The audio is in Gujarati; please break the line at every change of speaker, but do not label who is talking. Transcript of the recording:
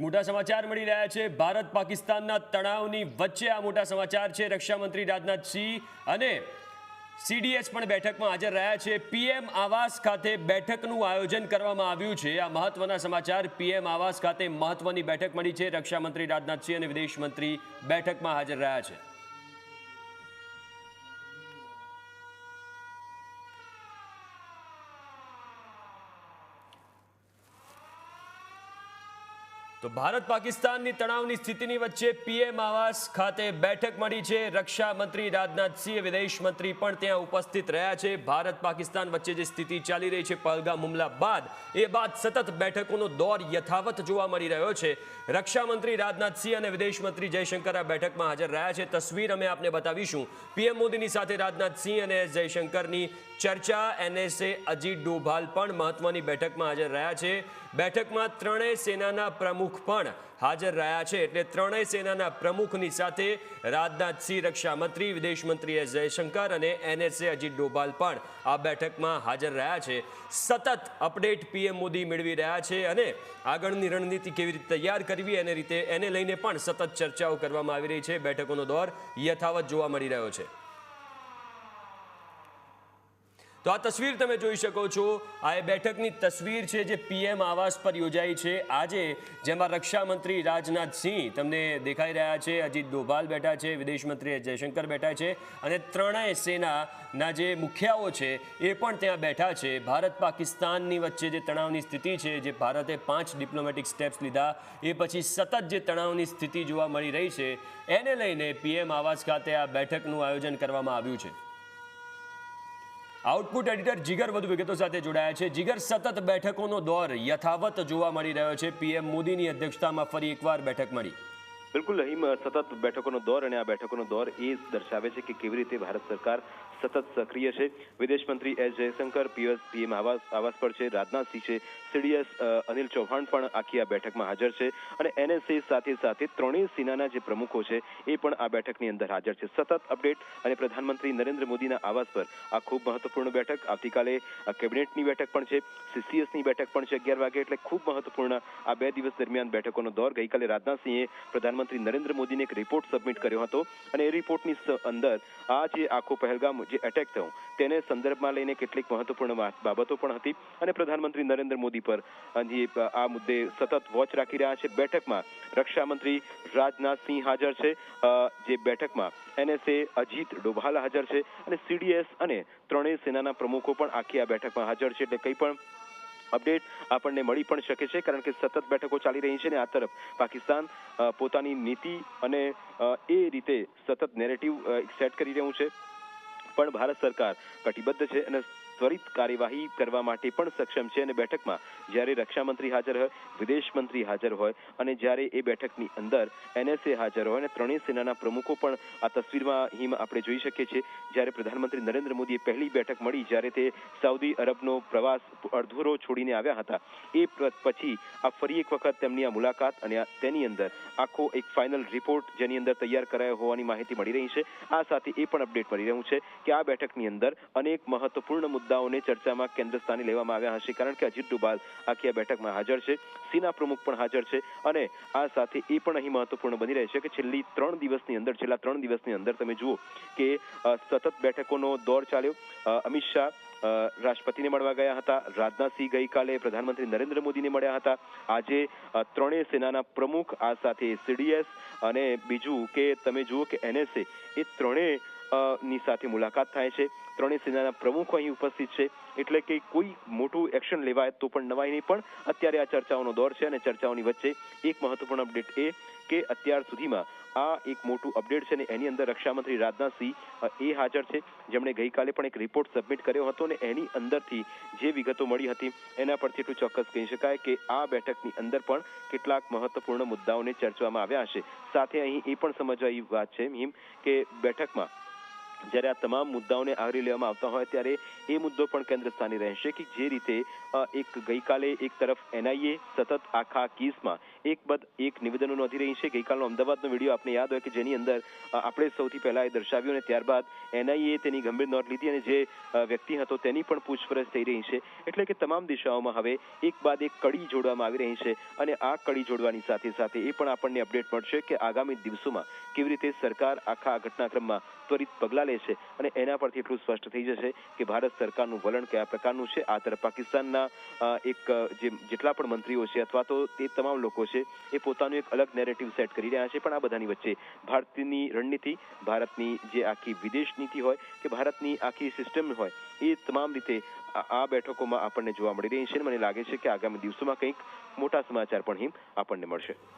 મોટા સમાચાર મળી રહ્યા છે ભારત પાકિસ્તાનના તણાવની વચ્ચે આ મોટા સમાચાર છે રક્ષા મંત્રી રાજનાથસિંહ અને સીડીએસ પણ બેઠકમાં હાજર રહ્યા છે પીએમ આવાસ ખાતે બેઠકનું આયોજન કરવામાં આવ્યું છે આ મહત્વના સમાચાર પીએમ આવાસ ખાતે મહત્વની બેઠક મળી છે રક્ષા મંત્રી રાજનાથસિંહ અને વિદેશ મંત્રી બેઠકમાં હાજર રહ્યા છે તો ભારત પાકિસ્તાનની તણાવની સ્થિતિની વચ્ચે પીએમ આવાસ ખાતે બેઠક મળી છે રક્ષા મંત્રી રાજનાથસિંહ વિદેશ મંત્રી પણ ત્યાં ઉપસ્થિત રહ્યા છે ભારત પાકિસ્તાન વચ્ચે જે સ્થિતિ ચાલી રહી છે પહલગામ હુમલા બાદ એ બાદ સતત બેઠકોનો દોર યથાવત જોવા મળી રહ્યો છે રક્ષા મંત્રી રાજનાથસિંહ અને વિદેશ મંત્રી જયશંકર આ બેઠકમાં હાજર રહ્યા છે તસવીર અમે આપને બતાવીશું પીએમ મોદીની સાથે રાજનાથસિંહ અને જયશંકરની ચર્ચા એનએસએ અજીત ડોભાલ પણ મહત્વની બેઠકમાં હાજર રહ્યા છે બેઠકમાં ત્રણેય સેનાના પ્રમુખ પણ હાજર રહ્યા છે એટલે ત્રણેય સેનાના પ્રમુખની સાથે રાજનાથસિંહ રક્ષા મંત્રી વિદેશ મંત્રી એસ જયશંકર અને એનએસએ અજીત ડોભાલ પણ આ બેઠકમાં હાજર રહ્યા છે સતત અપડેટ પીએમ મોદી મેળવી રહ્યા છે અને આગળની રણનીતિ કેવી રીતે તૈયાર કરવી એને લઈને પણ સતત ચર્ચાઓ કરવામાં આવી રહી છે બેઠકોનો દોર યથાવત જોવા મળી રહ્યો છે તો આ તસવીર તમે જોઈ શકો છો આ બેઠકની તસવીર છે જે પીએમ આવાસ પર યોજાઈ છે આજે જેમાં રક્ષા મંત્રી રાજનાથસિંહ તમને દેખાઈ રહ્યા છે અજીત ડોભાલ બેઠા છે વિદેશ મંત્રી જયશંકર બેઠા છે અને ત્રણેય સેનાના જે મુખિયાઓ છે એ પણ ત્યાં બેઠા છે ભારત પાકિસ્તાનની વચ્ચે જે તણાવની સ્થિતિ છે જે ભારતે 5 ડિપ્લોમેટિક સ્ટેપ્સ લીધા એ પછી સતત જે તણાવની સ્થિતિ જોવા મળી રહી છે એને લઈને પીએમ આવાસ ખાતે આ બેઠકનું આયોજન કરવામાં આવ્યું છે આઉટપુટ એડિટર જીગર વધુ વિગતો સાથે જોડાયા છે જીગર સતત બેઠકોનો દોર યથાવત જોવા મળી રહ્યો છે પીએમ મોદીની અધ્યક્ષતામાં ફરી એકવાર બેઠક મળી
બિલકુલ અહીં સતત બેઠકોનો દોર અને આ બેઠકોનો દોર એ દર્શાવે છે કે કેવી રીતે ભારત સરકાર સતત સક્રિય છે વિદેશ મંત્રી એસ જયશંકર પીએમ આવાસ પર છે રાજનાથસિંહ છે સીડીએસ અનિલ ચૌહાણ પણ આખી આ બેઠકમાં હાજર છે અને એનએસએ સાથે ત્રણેય સેનાના જે પ્રમુખો છે એ પણ આ બેઠકની અંદર હાજર છે સતત અપડેટ અને પ્રધાનમંત્રી નરેન્દ્ર મોદીના આવાસ પર આ ખૂબ મહત્વપૂર્ણ બેઠક આવતીકાલે કેબિનેટની બેઠક પણ છે સીસીએસની બેઠક પણ છે 11 વાગે એટલે ખૂબ મહત્વપૂર્ણ આ 2 દિવસ દરમિયાન બેઠકોનો દોર ગઈકાલે રાજનાથસિંહે પ્રધાનમંત્રી નરેન્દ્ર મોદીને એક રિપોર્ટ સબમિટ કર્યો હતો અને એ રિપોર્ટની અંદર આ જે આખો પહેલગામ જે એટેક થયો તેને સંદર્ભમાં લઈને કેટલીક મહત્વપૂર્ણ બાબતો પણ હતી અને પ્રધાનમંત્રી નરેન્દ્ર મોદી પર આ મુદ્દે સતત વોચ રાખી રહ્યા છે બેઠકમાં રક્ષા મંત્રી રાજનાથસિંહ હાજર છે જે બેઠકમાં એનએસએ અજીત ડોભાલ હાજર છે અને સીડીએસ અને ત્રણેય સેનાના પ્રમુખો પણ આખી આ બેઠકમાં હાજર છે એટલે કંઈ પણ અપડેટ આપણને મળી પણ શકે છે કારણ કે સતત બેઠકો ચાલી રહી છે અને આ તરફ પાકિસ્તાન પોતાની નીતિ અને એ રીતે સતત નેરેટિવ સેટ કરી રહ્યું છે પણ ભારત સરકાર કટિબદ્ધ છે અને ત્વરિત કાર્યવાહી કરવા માટે પણ સક્ષમ છે અને બેઠકમાં જ્યારે રક્ષામંત્રી હાજર હોય વિદેશ મંત્રી હાજર હોય અને જ્યારે એ બેઠકની અંદર એનએસએ હાજર હોય અને ત્રણેય સેનાના પ્રમુખો પણ આ તસવીરમાં આપણે જોઈ શકીએ છીએ જ્યારે પ્રધાનમંત્રી નરેન્દ્ર મોદીએ પહેલી બેઠક મળી જ્યારે તે સાઉદી અરબનો પ્રવાસ અધૂરો છોડીને આવ્યા હતા એ પછી આ ફરી એક વખત તેમની આ મુલાકાત અને તેની અંદર આખો એક ફાઇનલ રિપોર્ટ જેની અંદર તૈયાર કરાયો હોવાની માહિતી મળી રહી છે આ સાથે એ પણ અપડેટ મળી રહ્યું છે કે આ બેઠકની અંદર અનેક મહત્વપૂર્ણ મુદ્દાઓને ચર્ચામાં કેન્દ્ર સ્થાને લેવામાં આવ્યા હશે કારણ કે અજીત ડોભાલ આખી આ બેઠકમાં હાજર છે સેના પ્રમુખ પણ હાજર છે અને આ સાથે એ પણ અહીં મહત્વપૂર્ણ બની રહે છે કે છેલ્લા 3 દિવસની અંદર તમે જુઓ કે સતત બેઠકોનો દોર ચાલ્યો અમિત શાહ રાષ્ટ્રપતિને મળવા ગયા હતા રાજનાથસિંહ ગઈકાલે પ્રધાનમંત્રી નરેન્દ્ર મોદીને મળ્યા હતા આજે ત્રણેય સેનાના પ્રમુખ આ સાથે સીડીએસ અને બીજું કે તમે જુઓ કે એનએસએ એ ત્રણેય ની સાથે મુલાકાત થાય છે ત્રણેય સેનાના પ્રમુખો અહીં ઉપસ્થિત છે એટલે કે કોઈ મોટું એક્શન લેવાય તો પણ નવાઈ નહીં પણ અત્યારે આ ચર્ચાઓનો દોર છે અને ચર્ચાઓની વચ્ચે એક મહત્વપૂર્ણ અપડેટ એ કે અત્યાર સુધીમાં આ એક મોટું અપડેટ છે અને એની અંદર રક્ષામંત્રી રાજનાથસિંહ એ હાજર છે જેમણે ગઈકાલે પણ એક રિપોર્ટ સબમિટ કર્યો હતો અને એની અંદરથી જે વિગતો મળી હતી એના પરથી એટલું ચોક્કસ કહી શકાય કે આ બેઠકની અંદર પણ કેટલાક મહત્વપૂર્ણ મુદ્દાઓને ચર્ચવામાં આવ્યા હશે સાથે અહીં એ પણ સમજવા એવી વાત છે કે બેઠકમાં જ્યારે આ તમામ મુદ્દાઓને આવરી લેવામાં આવતા હોય ત્યારે એ મુદ્દો પણ કેન્દ્ર સ્થાને રહેશે કે જે રીતે એક ગઈકાલે એક તરફ એનઆઈએ સતત આખા કેસમાં એક એક નિવેદનો નોંધી રહી છે। ગઈકાલનો અમદાવાદનો વિડીયો આપને યાદ હોય કે જેની અંદર આપણે સૌથી પહેલા એ દર્શાવ્યું અને ત્યારબાદ એનઆઈએ તેની ગંભીર નોંધ લીધી અને જે વ્યક્તિ હતો તેની પણ પૂછપરછ થઈ રહી છે। એટલે કે તમામ દિશાઓમાં હવે એક બાદ એક કડી જોડવામાં આવી રહી છે અને આ કડી જોડવાની સાથે સાથે એ પણ આપણને અપડેટ મળશે કે આગામી દિવસોમાં કેવી રીતે સરકાર આખા ઘટનાક્રમમાં ત્વરિત પગલાં લે છે અને એના પરથી એટલું સ્પષ્ટ થઈ જશે કે ભારત સરકારનું વલણ કયા પ્રકારનું છે। આ તરફ પાકિસ્તાનના જેટલા પણ મંત્રીઓ છે અથવા તો તે તમામ લોકો છે એ પોતાનું એક અલગ નેરેટિવ સેટ કરી રહ્યા છે, પણ આ બધાની વચ્ચે ભારતની રણનીતિ, ભારતની જે આખી વિદેશ નીતિ હોય કે ભારતની આખી સિસ્ટમ હોય એ તમામ રીતે આ બેઠકોમાં આપણને જોવા મળી રહી છે। મને લાગે છે કે આગામી દિવસોમાં કંઈક મોટા સમાચાર પણ આપણને મળશે।